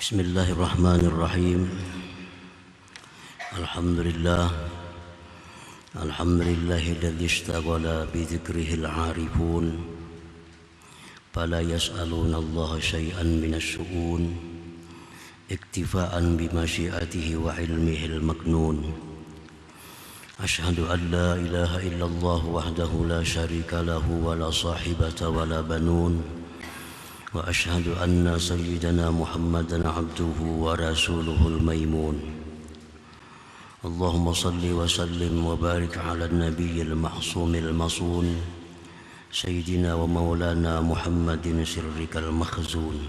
Bismillahirrahmanirrahim. Alhamdulillah. Alhamdulillahilladzi ishtaghala bi dzikrihil 'arifun fala yas'aluna Allah syai'an minasy syu'un iktifa'an bi masyiatihi wa ilmihil maknun. Asyhadu an la ilaha illallah wahdahu la syarika lahu wa la sahibata wa la banun. Wa ashhadu anna sayyidana Muhammadan abduhu wa rasuluhul maimun. Allahumma salli wa sallim wa barik ala nabiyyil ma'sumil masun sayyidina wa maulana Muhammadin sirrikal makhzun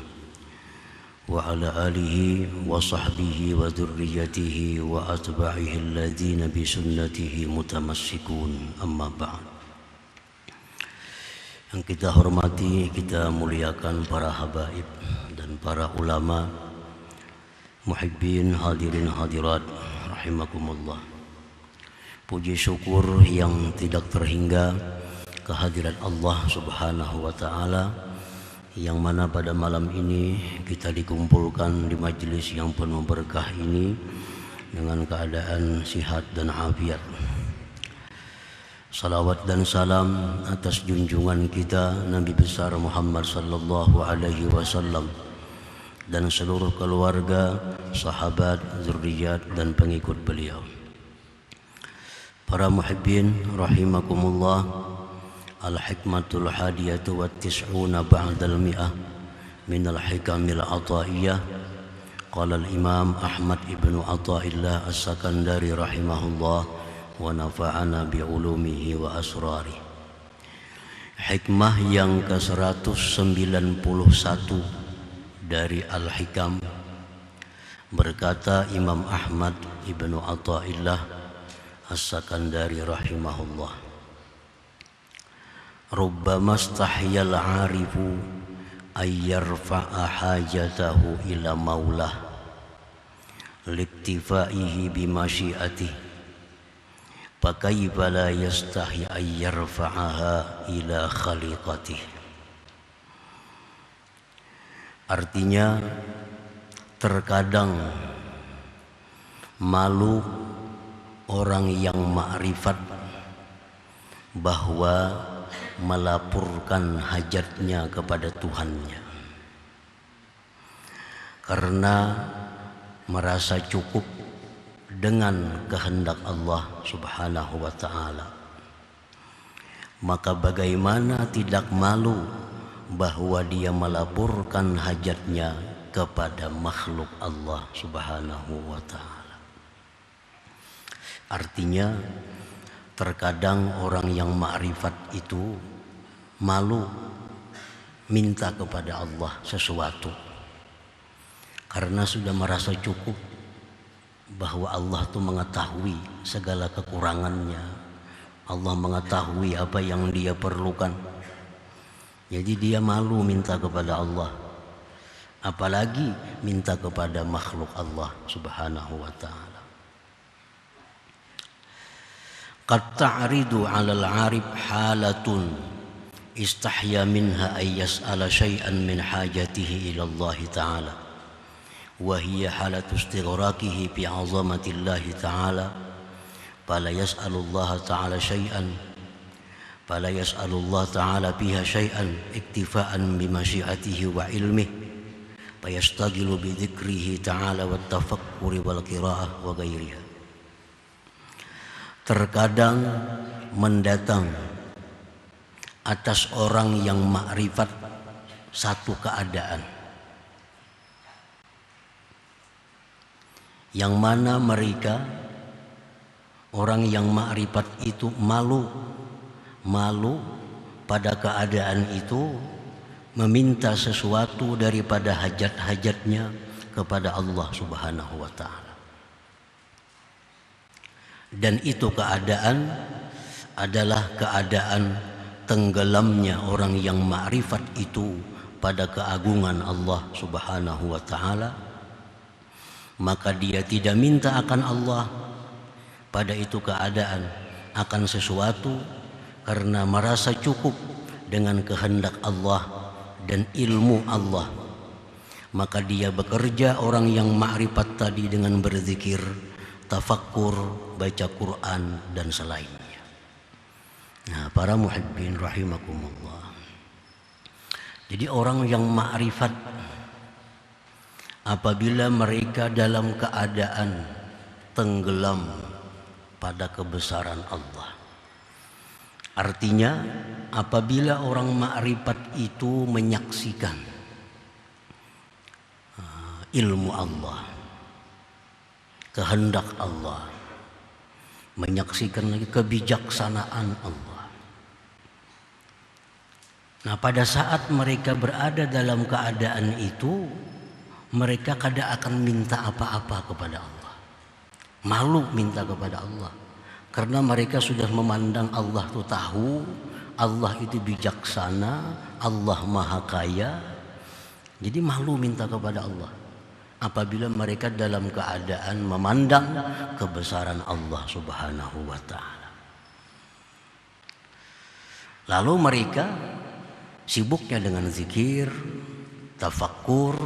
wa ala alihi wa sahbihi wa dhurriyyatihi wa atba'ihi alladhina bi sunnatihi mutamassikun, amma ba'd. Yang kita hormati, kita muliakan para habaib dan para ulama, muhibbin, hadirin hadirat rahimakumullah. Puji syukur yang tidak terhingga kehadirat Allah Subhanahu wa taala, yang mana pada malam ini kita dikumpulkan di majelis yang penuh berkah ini dengan keadaan sihat dan afiat. Salawat dan salam atas junjungan kita Nabi besar Muhammad sallallahu alaihi wasallam dan seluruh keluarga, sahabat, zurriyat dan pengikut beliau. Para muhibbin rahimakumullah, al-hikmatul hadiyatu wat tis'una ba'dal mi'ah minal hikamil ataiyah. Qala al-imam Ahmad ibnu Athaillah as-Sakandari rahimahullah wa nafa'ana bi'ulumihi wa asrari. Hikmah yang ke-191 dari Al-Hikam, berkata Imam Ahmad ibnu Athaillah as-Sakandari rahimahullah, rubbama istahyal 'arifu ayyarfa'a hajatahu ila maulah liktifaihi bimasyiatihi fakaifa la yastahi ay yarfa'aha ila khaliqatih. Artinya, terkadang malu orang yang ma'rifat bahwa melaporkan hajatnya kepada Tuhannya, karena merasa cukup dengan kehendak Allah Subhanahu wa ta'ala. Maka bagaimana tidak malu bahwa dia melaporkan hajatnya kepada makhluk Allah Subhanahu wa ta'ala. Artinya, terkadang orang yang ma'rifat itu malu minta kepada Allah sesuatu karena sudah merasa cukup bahwa Allah itu mengetahui segala kekurangannya. Allah mengetahui apa yang dia perlukan. Jadi dia malu minta kepada Allah, apalagi minta kepada makhluk Allah Subhanahu wa ta'ala. Qad ta'ridu 'alal 'arif halatun istahya minha ay yas'ala syai'an min hajatihi ila Allah ta'ala, وهي حالة استغراقه في عظمة الله تعالى فلا يسأل الله تعالى فيها شيئا اكتفاء بمشيئته وعلمه فيشتغل بذكره تعالى والتفكر والقراءة وغيرها. Terkadang mendatang atas orang yang makrifat satu keadaan yang mana mereka, orang yang makrifat itu malu pada keadaan itu meminta sesuatu daripada hajat-hajatnya kepada Allah Subhanahu wa ta'ala. Dan itu keadaan adalah keadaan tenggelamnya orang yang makrifat itu pada keagungan Allah Subhanahu wa ta'ala. Maka dia tidak minta akan Allah pada itu keadaan akan sesuatu karena merasa cukup dengan kehendak Allah dan ilmu Allah. maka dia bekerja orang yang ma'rifat tadi dengan berzikir, tafakkur, baca Quran dan selainnya. Nah, para muhibbin rahimakumullah. Jadi orang yang ma'rifat apabila mereka dalam keadaan tenggelam pada kebesaran Allah. Artinya apabila orang ma'rifat itu menyaksikan ilmu Allah, kehendak Allah, menyaksikan lagi kebijaksanaan Allah. Nah, pada saat mereka berada dalam keadaan itu, mereka kadang akan minta apa-apa kepada Allah. Malu minta kepada Allah. Karena mereka sudah memandang Allah itu tahu, Allah itu bijaksana, Allah maha kaya. Jadi malu minta kepada Allah. Apabila mereka dalam keadaan memandang kebesaran Allah Subhanahu wa ta'ala. Lalu mereka sibuknya dengan zikir, tafakkur,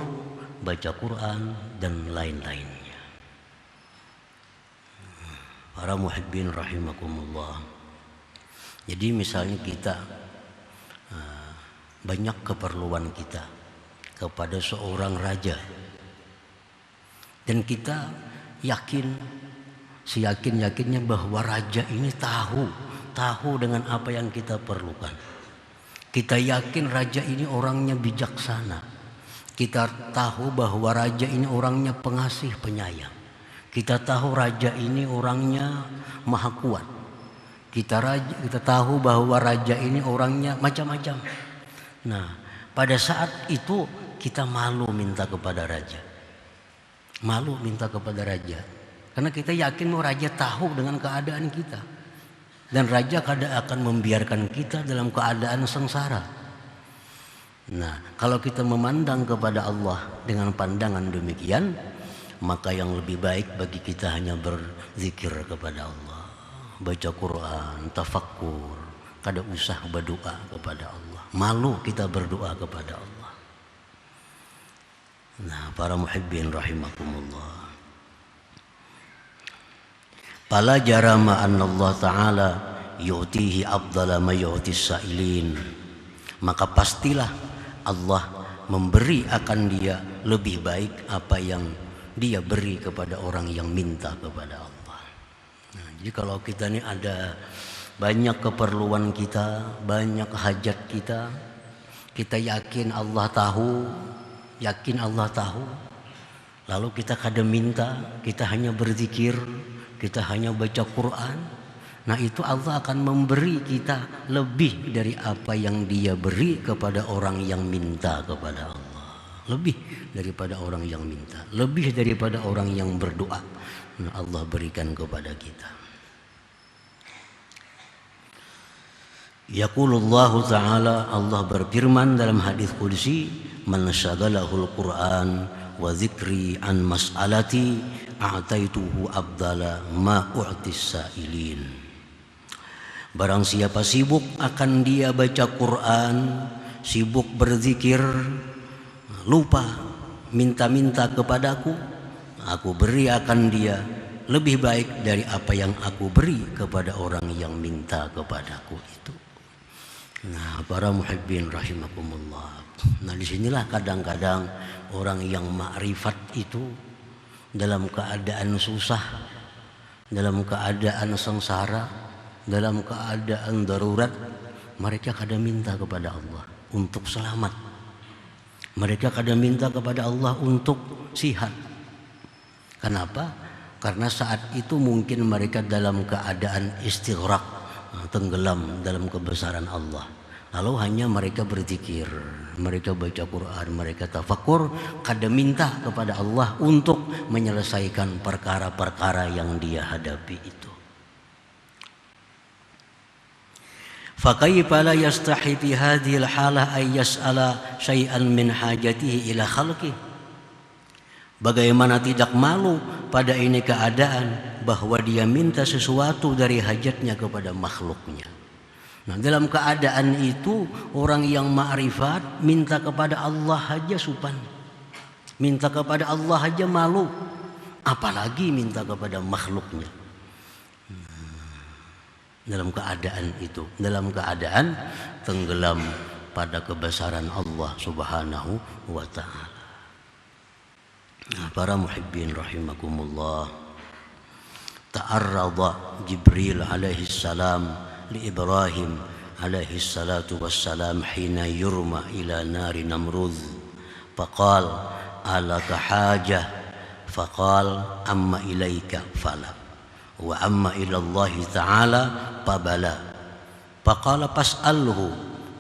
baca Quran dan lain-lainnya. Para muhibbin rahimakumullah. Jadi misalnya kita banyak keperluan kita kepada seorang raja, dan kita yakin, seyakin-yakinnya bahwa raja ini tahu dengan apa yang kita perlukan. Kita yakin raja ini orangnya bijaksana. Kita tahu bahwa raja ini orangnya pengasih penyayang. Kita tahu raja ini orangnya maha kuat. Kita tahu bahwa raja ini orangnya macam-macam. Nah, pada saat itu kita malu minta kepada raja. Malu minta kepada raja. Karena kita yakin bahwa raja tahu dengan keadaan kita. Dan raja kadang akan membiarkan kita dalam keadaan sengsara. Nah, kalau kita memandang kepada Allah dengan pandangan demikian, maka yang lebih baik bagi kita hanya berzikir kepada Allah, baca Quran, tafakkur, kada usah berdoa kepada Allah. Malu kita berdoa kepada Allah. Nah, para muhibbin rahimakumullah. Fala jarama anna Allah Ta'ala yu'tihi afdala ma yu'tis sa'ilin. Maka pastilah Allah memberi akan dia lebih baik apa yang dia beri kepada orang yang minta kepada Allah. Nah, jadi kalau kita ini ada banyak keperluan kita, banyak hajat kita, kita yakin Allah tahu, lalu kita kadang minta, kita hanya berzikir, kita hanya baca Quran. Nah, itu Allah akan memberi kita lebih dari apa yang dia beri kepada orang yang minta kepada Allah. Lebih daripada orang yang minta, lebih daripada orang yang berdoa. Nah, Allah berikan kepada kita. Yaqulullahu ta'ala, Allah berfirman dalam hadis qudsi, man syagalahul Qur'an wa zikri an mas'alati a'taituhu abdala ma u'tis sa'ilin. Barang siapa sibuk akan dia baca Quran, sibuk berzikir, lupa minta-minta kepadaku, aku beri akan dia lebih baik dari apa yang aku beri kepada orang yang minta kepadaku itu. Nah, para muhibbin rahimakumullah. Nah, disinilah kadang-kadang orang yang ma'rifat itu dalam keadaan susah, dalam keadaan sengsara, dalam keadaan darurat, mereka kadang minta kepada Allah untuk selamat. Mereka kadang minta kepada Allah untuk sihat. Kenapa? Karena saat itu mungkin mereka dalam keadaan istighraq, tenggelam dalam kebesaran Allah. Lalu hanya mereka berzikir, mereka baca Quran, mereka tafakkur, kadang minta kepada Allah untuk menyelesaikan perkara-perkara yang dia hadapi itu. Fakaifa la yastahi fi hadhil halah ay yas'ala syai'an min hajatihi ila khalqih. Bagaimana tidak malu pada ini keadaan bahwa dia minta sesuatu dari hajatnya kepada makhluknya. Nah, dalam keadaan itu orang yang ma'rifat minta kepada Allah saja supan. Minta kepada Allah aja malu, apalagi minta kepada makhluknya. Dalam keadaan itu, dalam keadaan tenggelam pada kebesaran Allah Subhanahu wa ta'ala. Para muhibbin rahimakumullah, ta'arrada Jibril alaihi salam li Ibrahim alaihi salatu wassalam hina yurma ila nari Namrud faqal alaka hajah faqal amma ilaika fala wa amma ila Allah ta'ala fabala faqala fas'alhu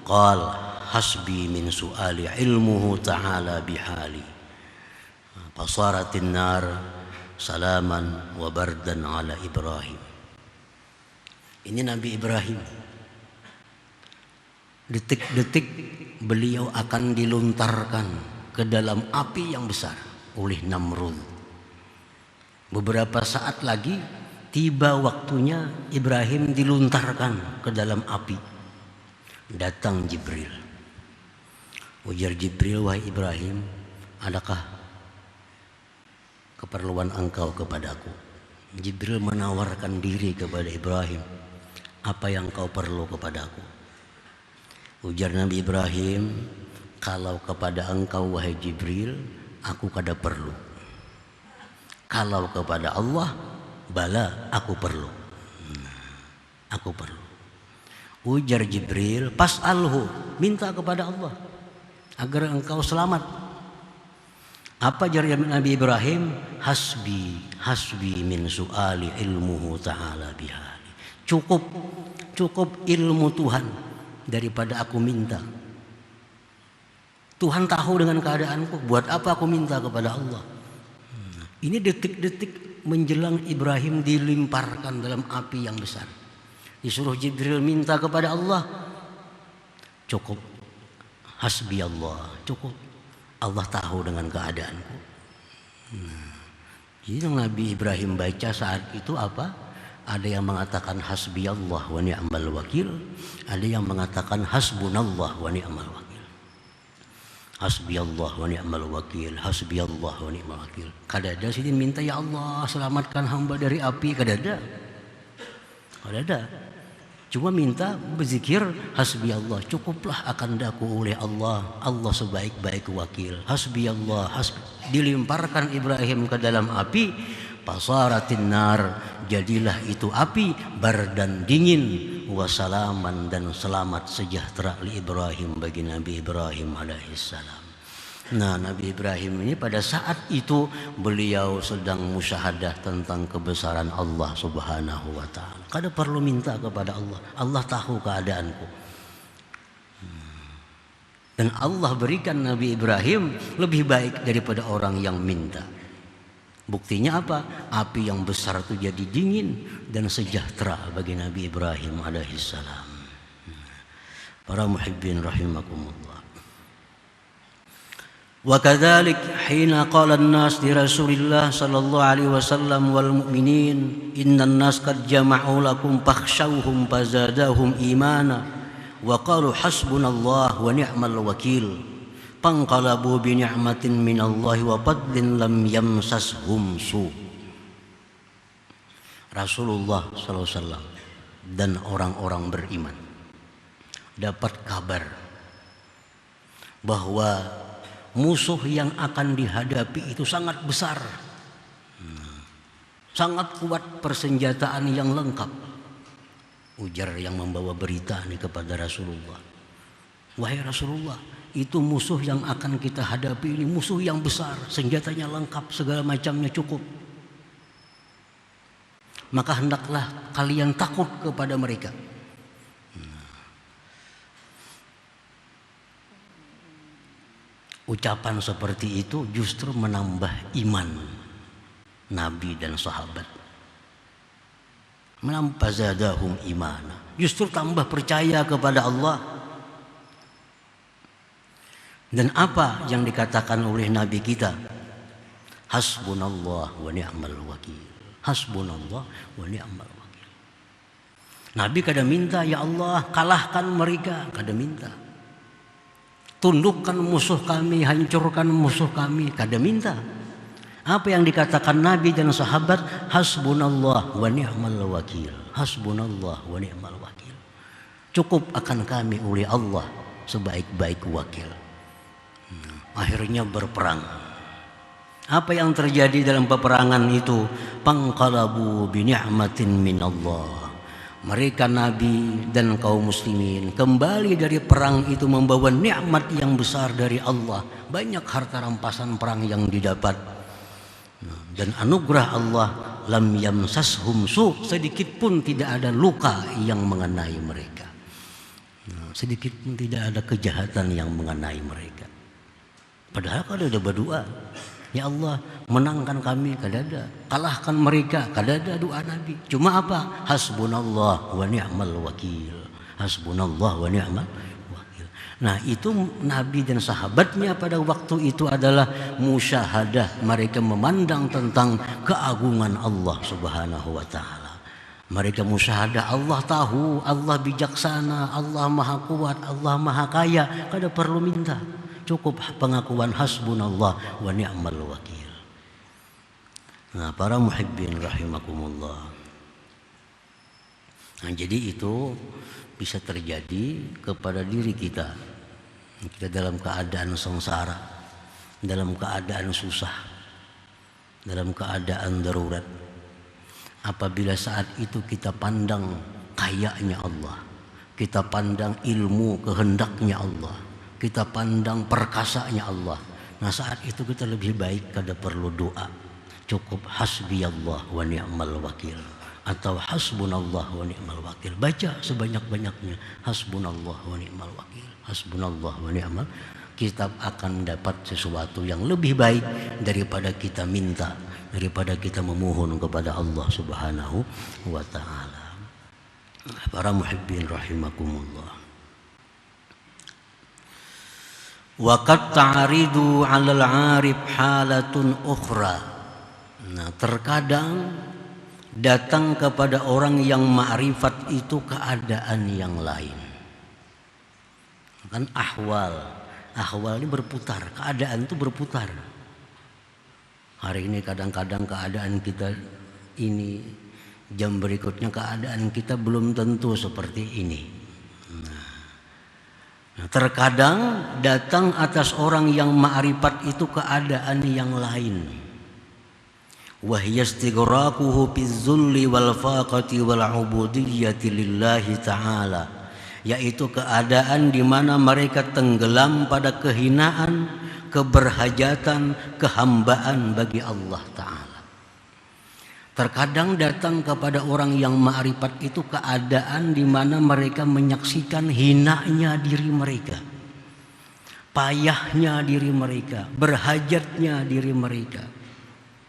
qal hasbi min su'ali ilmuhu ta'ala bihali fasaratin nar salaman wa bardan ala Ibrahim. Ini Nabi Ibrahim, detik-detik beliau akan diluntarkan ke dalam api yang besar oleh Namrud. Beberapa saat lagi tiba waktunya Ibrahim diluntarkan ke dalam api. Datang Jibril. Ujar Jibril, wahai Ibrahim, adakah keperluan engkau kepadaku? Jibril menawarkan diri kepada Ibrahim, apa yang kau perlu kepadaku? Ujar Nabi Ibrahim, kalau kepada engkau wahai Jibril, aku kada perlu. Kalau kepada Allah, bala aku perlu. Aku perlu. Ujar Jibril, pas'alhu, minta kepada Allah agar engkau selamat. Apa jawab Nabi Ibrahim? Hasbi min su'ali ilmuhu ta'ala bihali. Cukup ilmu Tuhan daripada aku minta. Tuhan tahu dengan keadaanku, buat apa aku minta kepada Allah? Ini detik-detik menjelang Ibrahim dilimparkan dalam api yang besar. Disuruh Jibril minta kepada Allah. Cukup. Hasbi Allah. Cukup. Allah tahu dengan keadaanku. Jadi Nabi Ibrahim baca saat itu apa? Ada yang mengatakan hasbi Allah wa ni'mal wakil. Ada yang mengatakan hasbunallah wa ni'mal wakil. Hasbi Allah wa ni'mal wakil. Hasbi Allah wa ni'mal wakil. Kada ada sini minta ya Allah selamatkan hamba dari api. Kada ada. Kada ada. Cuma minta berzikir hasbi Allah, cukuplah akan daku oleh Allah, Allah sebaik-baik wakil. Hasbi Allah, dilimparkan Ibrahim ke dalam api, pasaratin nar, jadilah itu api bardan dingin, wasalaman dan selamat sejahtera li Ibrahim bagi Nabi Ibrahim alaihissalam. Nah, Nabi Ibrahim ini pada saat itu beliau sedang musyahadah tentang kebesaran Allah Subhanahu wa ta'ala. Kada perlu minta kepada Allah, Allah tahu keadaanku. Dan Allah berikan Nabi Ibrahim lebih baik daripada orang yang minta. Buktinya apa? Api yang besar itu jadi dingin dan sejahtera bagi Nabi Ibrahim alaihissalam. Para muhibbin rahimakumullah. وكذلك حين قال الناس لرسول الله صلى الله عليه وسلم والمؤمنين إن الناس قد جمعوا لكم فاخشوهم فزادهم إيمانا وقالوا حسبنا الله ونعم الوكيل فانقلبوا بنعمة من الله وفضل لم يمسسهم سوء. Rasulullah SAW dan orang-orang beriman dapat kabar bahwa musuh yang akan dihadapi itu sangat besar, sangat kuat, persenjataan yang lengkap. Ujar yang membawa berita ini kepada Rasulullah, wahai Rasulullah, itu musuh yang akan kita hadapi ini musuh yang besar, senjatanya lengkap, segala macamnya cukup. Maka hendaklah kalian takut kepada mereka. Ucapan seperti itu justru menambah iman Nabi dan sahabat. Menambah zadahum imana. Justru tambah percaya kepada Allah. Dan apa yang dikatakan oleh Nabi kita? Hasbunallah wa ni'mal wakil. Hasbunallah wa ni'mal wakil. Nabi kada minta ya Allah kalahkan mereka, kada minta. tundukkan musuh kami, hancurkan musuh kami. Kada minta. Apa yang dikatakan Nabi dan sahabat? Hasbunallah wa ni'mal wakil. Hasbunallah wa ni'mal wakil. Cukup akan kami oleh Allah sebaik-baik wakil. Akhirnya berperang. Apa yang terjadi dalam peperangan itu? Panqalabu bi ni'matin minallah. Mereka Nabi dan kaum muslimin kembali dari perang itu membawa nikmat yang besar dari Allah. Banyak harta rampasan perang yang didapat. Dan anugerah Allah, lam yamsashum su, sedikit pun tidak ada luka yang mengenai mereka. Sedikit pun tidak ada kejahatan yang mengenai mereka. Padahal kada ada berdoa, ya Allah menangkan kami, kada ada. Kalahkan mereka, kada ada doa Nabi. Cuma apa? Hasbunallah wa ni'mal wakil. Hasbunallah wa ni'mal wakil. Nah itu Nabi dan sahabatnya pada waktu itu adalah musyahadah. Mereka memandang tentang keagungan Allah subhanahu wa ta'ala. Mereka musyahadah, Allah tahu, Allah bijaksana, Allah maha kuat, Allah maha kaya. Kada perlu minta. Cukup pengakuan hasbunallah wa ni'mal wakil. Nah, para muhibbin rahimakumullah. Nah, jadi itu bisa terjadi kepada diri kita. Kita dalam keadaan sengsara, dalam keadaan susah, dalam keadaan darurat. Apabila saat itu kita pandang kayanya Allah, kita pandang ilmu kehendaknya Allah, kita pandang perkasanya Allah. Nah saat itu kita lebih baik kada perlu doa. Cukup hasbiyallah wa ni'mal wakil. Atau hasbunallah wa ni'mal wakil. Baca sebanyak-banyaknya. Hasbunallah wa ni'mal wakil. Hasbunallah wa ni'mal. Kita akan dapat sesuatu yang lebih baik daripada kita minta, daripada kita memohon kepada Allah subhanahu wa ta'ala. Para muhibbin rahimakumullah. Wa qad ta'ridu 'alal 'arif halatun ukhra. Nah, terkadang datang kepada orang yang ma'rifat itu keadaan yang lain. Kan ahwal ini berputar, keadaan itu berputar. Hari ini kadang-kadang keadaan kita ini, jam berikutnya keadaan kita belum tentu seperti ini. Nah, terkadang datang atas orang yang ma'rifat itu keadaan yang lain. Wa hiya istighraquhu bizzulli wal faqati wal ubudiyyati lillahi ta'ala, yaitu keadaan di mana mereka tenggelam pada kehinaan, keberhajatan, kehambaan bagi Allah Ta'ala. Terkadang datang kepada orang yang ma'rifat itu keadaan di mana mereka menyaksikan hinanya diri mereka, payahnya diri mereka, berhajatnya diri mereka.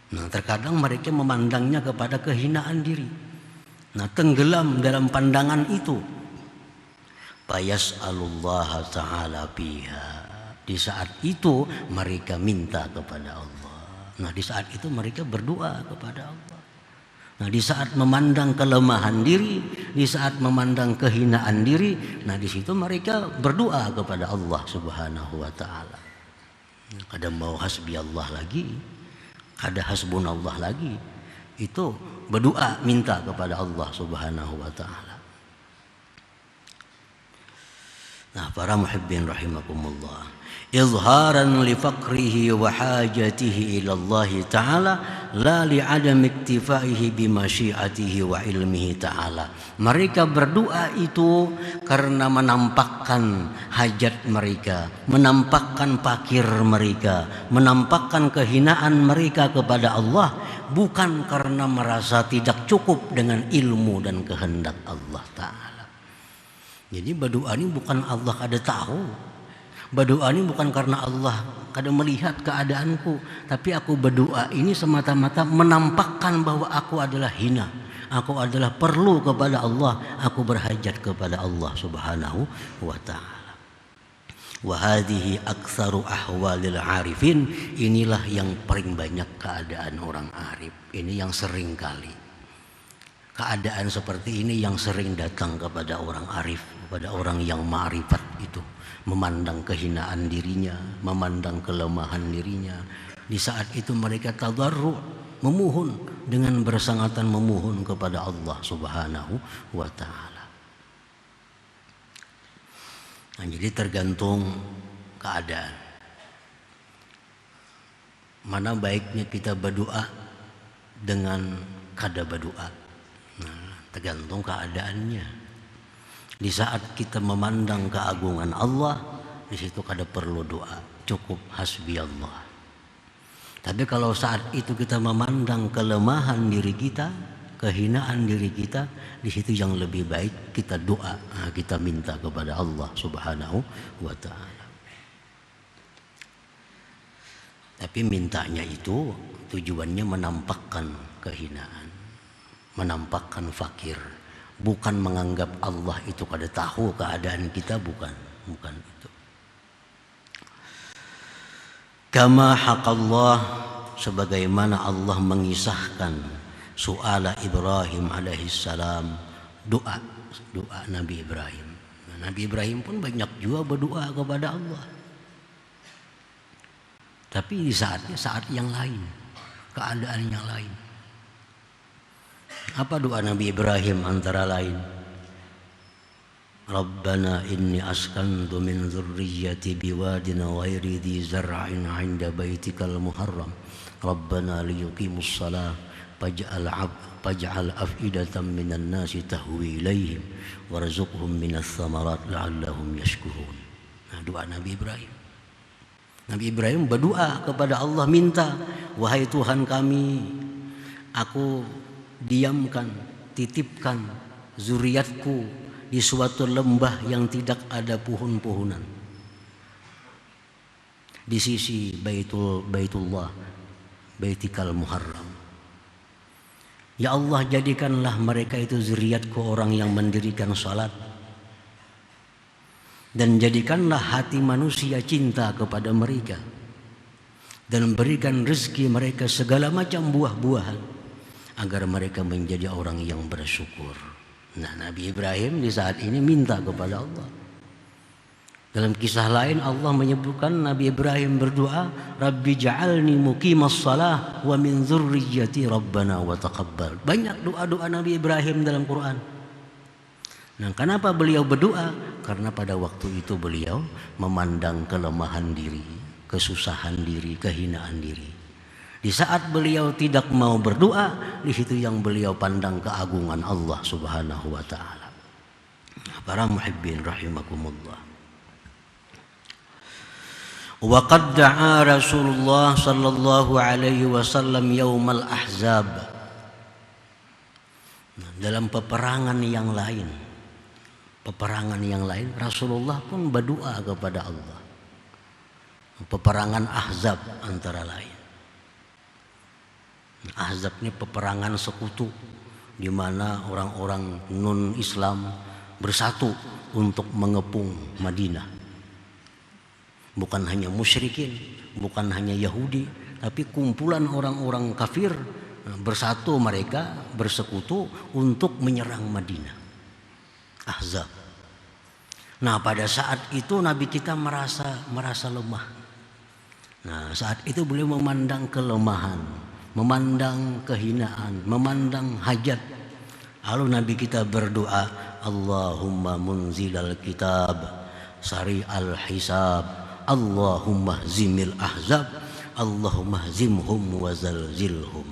Nah, terkadang mereka memandangnya kepada kehinaan diri. Nah, tenggelam dalam pandangan itu. Fayas'alullah ta'ala biha. Di saat itu mereka minta kepada Allah. Nah, di saat itu mereka berdoa kepada Allah. Nah, di saat memandang kelemahan diri, di saat memandang kehinaan diri, nah di situ mereka berdoa kepada Allah Subhanahu wa ta'ala. Kada mau hasbi Allah lagi, kada hasbunallah lagi. Itu berdoa minta kepada Allah Subhanahu wa ta'ala. Nah, para muhibbin rahimakumullah, izharan li faqrihi wa hajatihi ila Allah ta'ala la li adam iktifaihi bi masyiatihi wa ilmihi ta'ala. Mereka berdoa itu karena menampakkan hajat mereka, menampakkan fakir mereka, menampakkan kehinaan mereka kepada Allah, bukan karena merasa tidak cukup dengan ilmu dan kehendak Allah Ta'ala. Jadi berdoa ini bukan Allah kada tahu. Berdoa ini bukan karena Allah kada melihat keadaanku, tapi aku berdoa ini semata-mata menampakkan bahwa aku adalah hina, aku adalah perlu kepada Allah, aku berhajat kepada Allah Subhanahu wa ta'ala. Wa hadhihi aktsaru ahwalil arifin, inilah yang paling banyak keadaan orang arif. Ini yang sering kali. keadaan seperti ini yang sering datang kepada orang arif, kepada orang yang ma'rifat itu, memandang kehinaan dirinya, memandang kelemahan dirinya. Di saat itu mereka tadarru', memohon dengan bersangatan memohon kepada Allah Subhanahu wa taala. Nah, jadi tergantung keadaan. Mana baiknya kita berdoa dengan kada berdoa. Nah, tergantung keadaannya. Di saat kita memandang keagungan Allah, di situ kada perlu doa, cukup hasbi Allah. Tapi kalau saat itu kita memandang kelemahan diri kita, kehinaan diri kita, di situ yang lebih baik kita doa, kita minta kepada Allah Subhanahu wa taala. Tapi mintanya itu tujuannya menampakkan kehinaan, menampakkan fakir, bukan menganggap Allah itu kada tahu keadaan kita, bukan itu. Kama haqallah, sebagaimana Allah mengisahkan su'ala Ibrahim alaihissalam, doa Nabi Ibrahim. Nabi Ibrahim pun banyak juga berdoa kepada Allah. Tapi di saat yang lain, keadaan yang lain. Apa doa Nabi Ibrahim antara lain? Rabbana inni askantu min dzurriyyati biwadin ghairi dzi zar'in 'inda baitikal muharram. Rabbana liyuqimus shalah faj'al af'idatan minan nasi tahwi ilaihim warzuqhum minas thamarat la'allahum yashkurun. Nah, doa Nabi Ibrahim. Nabi Ibrahim berdoa kepada Allah, minta, wahai Tuhan kami, aku diamkan, titipkan zuriatku di suatu lembah yang tidak ada pohon-pohonan, di sisi Baitullah, Baitikal Muharram. Ya Allah, jadikanlah mereka itu zuriatku orang yang mendirikan salat, dan jadikanlah hati manusia cinta kepada mereka, dan berikan rezeki mereka segala macam buah-buahan, agar mereka menjadi orang yang bersyukur. Nah, Nabi Ibrahim di saat ini minta kepada Allah. Dalam kisah lain Allah menyebutkan Nabi Ibrahim berdoa, Rabbi ja'alni muqimas shalah wa min dzurriyyati rabbana wa taqabbal. Banyak doa-doa Nabi Ibrahim dalam Quran. Nah, kenapa beliau berdoa? Karena pada waktu itu beliau memandang kelemahan diri, kesusahan diri, kehinaan diri. Di saat beliau tidak mau berdoa, di situ yang beliau pandang keagungan Allah Subhanahu wa taala. Para muhibbin rahimakumullah. Wa qad da'a Rasulullah sallallahu alaihi wasallam yaumal ahzab. Dalam peperangan yang lain, Rasulullah pun berdoa kepada Allah. Peperangan Ahzab antara lain. Ahzab ini peperangan sekutu, di mana orang-orang non-Islam bersatu untuk mengepung Madinah. Bukan hanya musyrikin, bukan hanya Yahudi, tapi kumpulan orang-orang kafir bersatu, mereka bersekutu untuk menyerang Madinah. Ahzab. Nah, pada saat itu Nabi kita merasa lemah. Nah, saat itu beliau memandang kelemahan, memandang kehinaan, memandang hajat. Lalu Nabi kita berdoa, Allahumma munzilal kitab, sari'al hisab, Allahumma zimil ahzab, Allahumma zimhum wa zalzilhum.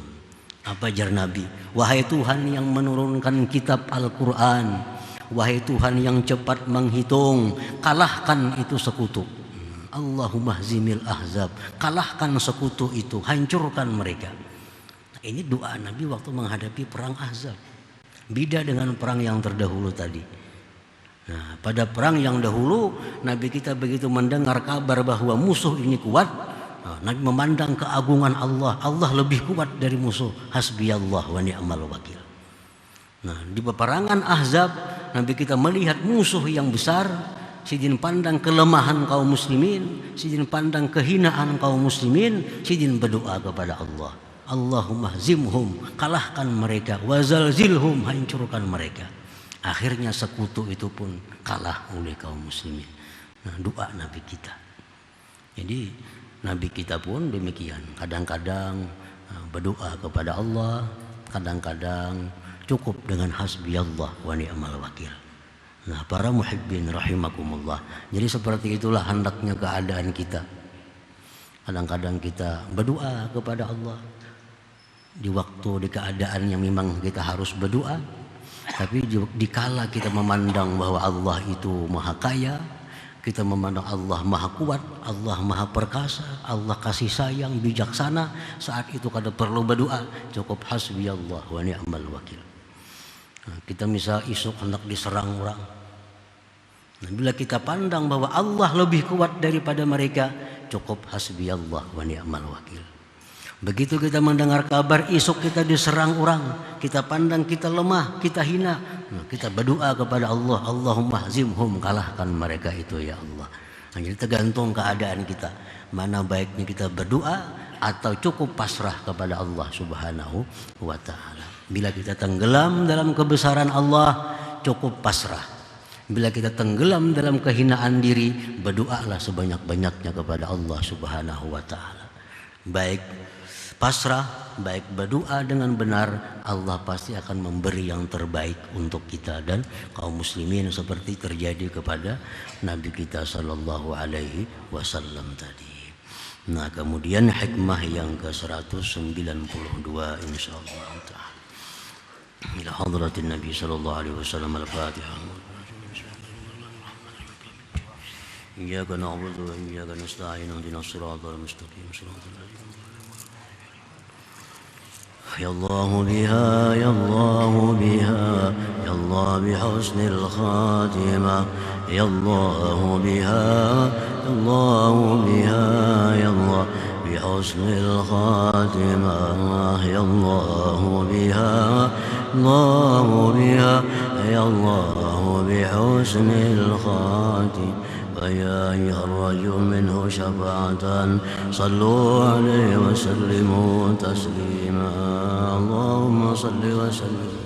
Apa jar Nabi? Wahai Tuhan yang menurunkan kitab Al-Quran, wahai Tuhan yang cepat menghitung, kalahkan itu sekutu. Allahumma zimil ahzab, kalahkan sekutu itu, hancurkan mereka. Nah, ini doa Nabi waktu menghadapi perang Ahzab. Beda dengan perang yang terdahulu tadi. Nah, pada perang yang dahulu Nabi kita begitu mendengar kabar bahwa musuh ini kuat, Nabi memandang keagungan Allah. Allah lebih kuat dari musuh. Hasbiyallah wa ni'mal wakil. Nah, di peperangan Ahzab Nabi kita melihat musuh yang besar, sidin pandang kelemahan kaum muslimin, sidin pandang kehinaan kaum muslimin, sidin berdoa kepada Allah. Allahumma zimhum, kalahkan mereka, wazalzilhum, hancurkan mereka. Akhirnya sekutu itu pun kalah oleh kaum muslimin. Nah, doa Nabi kita. Jadi Nabi kita pun demikian. Kadang-kadang berdoa kepada Allah, kadang-kadang cukup dengan hasbiyallah wa ni'mal wakil. Nah, para muhibbin rahimakumullah. Jadi seperti itulah hendaknya keadaan kita. Kadang-kadang kita berdoa kepada Allah di waktu, di keadaan yang memang kita harus berdoa. Tapi dikala kita memandang bahwa Allah itu maha kaya, kita memandang Allah maha kuat, Allah maha perkasa, Allah kasih sayang, bijaksana, saat itu kada perlu berdoa, cukup hasbiyallah wa ni'mal wakil. Nah, kita misal isuk hendak diserang orang, nah, bila kita pandang bahwa Allah lebih kuat daripada mereka, cukup hasbiyallah wa ni'mal wakil. Begitu kita mendengar kabar isuk kita diserang orang, kita pandang kita lemah, kita hina, nah, kita berdoa kepada Allah, Allahumma zimhum, kalahkan mereka itu ya Allah. Nah, jadi tergantung keadaan kita, mana baiknya kita berdoa atau cukup pasrah kepada Allah Subhanahu wa ta'ala. Bila kita tenggelam dalam kebesaran Allah, cukup pasrah. Bila kita tenggelam dalam kehinaan diri, berdoalah sebanyak-banyaknya kepada Allah Subhanahu wa ta'ala. Baik pasrah, baik berdoa dengan benar, Allah pasti akan memberi yang terbaik untuk kita dan kaum muslimin, seperti terjadi kepada Nabi kita sallallahu alaihi wasallam tadi. Nah, kemudian hikmah yang ke-192 insyaallah taala. Ila hadratin Nabi sallallahu alaihi wasallam, al-Fatihah. Iyyaka na'budu wa iyyaka nasta'in, ihdinas siratal mustaqim, siratal ladzina يا الله بها يا الله بها يا الله بحسن الخاتمة يا الله بها يا الله بها يا الله بحسن الخاتمة يا الله بها الله بها يا الله بحسن الخاتمة ويا أيها الرجل منه شفاعة صلوا عليه وسلموا تسليما اللهم صل وسلم